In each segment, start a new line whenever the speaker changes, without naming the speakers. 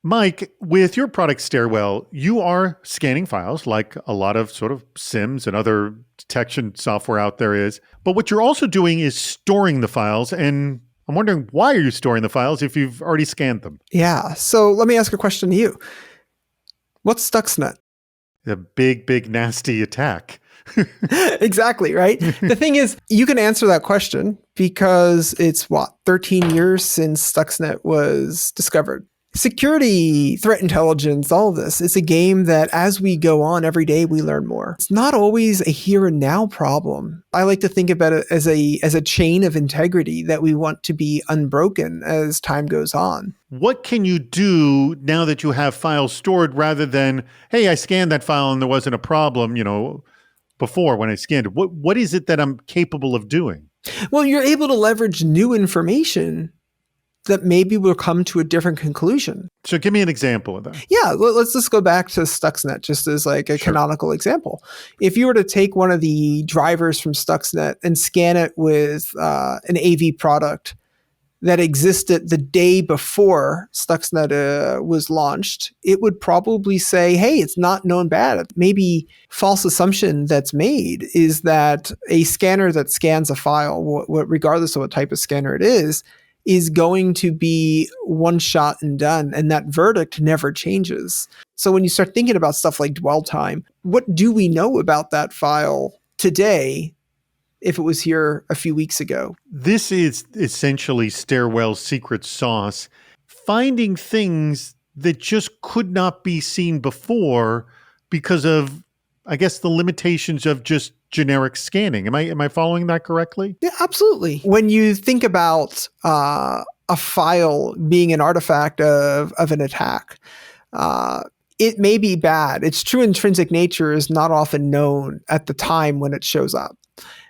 Mike, with your product Stairwell, you are scanning files like a lot of sort of SIMs and other detection software out there is. But what you're also doing is storing the files. And I'm wondering, why are you storing the files if you've already scanned them?
Yeah. So let me ask a question to you. What's Stuxnet?
A big, big, nasty attack.
Exactly, right? The thing is, you can answer that question because it's 13 years since Stuxnet was discovered. Security, threat intelligence, all of this, it's a game that as we go on every day, we learn more. It's not always a here and now problem. I like to think about it as a chain of integrity that we want to be unbroken as time goes on.
What can you do now that you have files stored rather than, hey, I scanned that file and there wasn't a problem, before when I scanned it? What is it that I'm capable of doing?
Well, you're able to leverage new information that maybe will come to a different conclusion.
So give me an example of that.
Yeah, let's just go back to Stuxnet just as like a canonical example. If you were to take one of the drivers from Stuxnet and scan it with an AV product that existed the day before Stuxnet was launched, it would probably say, hey, it's not known bad. Maybe false assumption that's made is that a scanner that scans a file, regardless of what type of scanner it is going to be one shot and done. And that verdict never changes. So when you start thinking about stuff like dwell time, what do we know about that file today if it was here a few weeks ago?
This is essentially Stairwell's secret sauce, finding things that just could not be seen before because of, I guess, the limitations of just generic scanning. Am I following that correctly?
Yeah, absolutely. When you think about a file being an artifact of an attack, it may be bad. Its true intrinsic nature is not often known at the time when it shows up.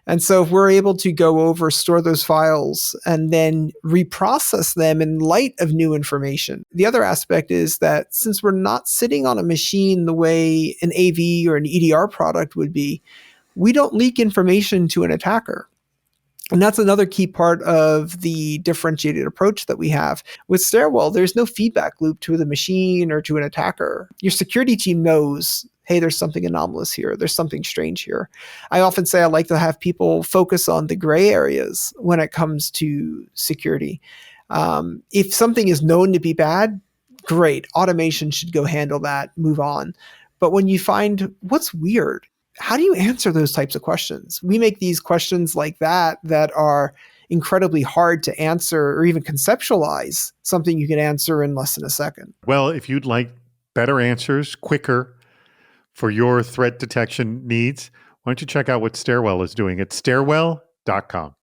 And so if we're able to go over, store those files, and then reprocess them in light of new information. The other aspect is that since we're not sitting on a machine the way an AV or an EDR product would be, we don't leak information to an attacker. And that's another key part of the differentiated approach that we have. With Stairwell, there's no feedback loop to the machine or to an attacker. Your security team knows, hey, there's something anomalous here. There's something strange here. I often say I like to have people focus on the gray areas when it comes to security. If something is known to be bad, great. Automation should go handle that, move on. But when you find what's weird, how do you answer those types of questions? We make these questions like that are incredibly hard to answer or even conceptualize something you can answer in less than a second.
Well, if you'd like better answers, quicker for your threat detection needs, why don't you check out what Stairwell is doing at stairwell.com.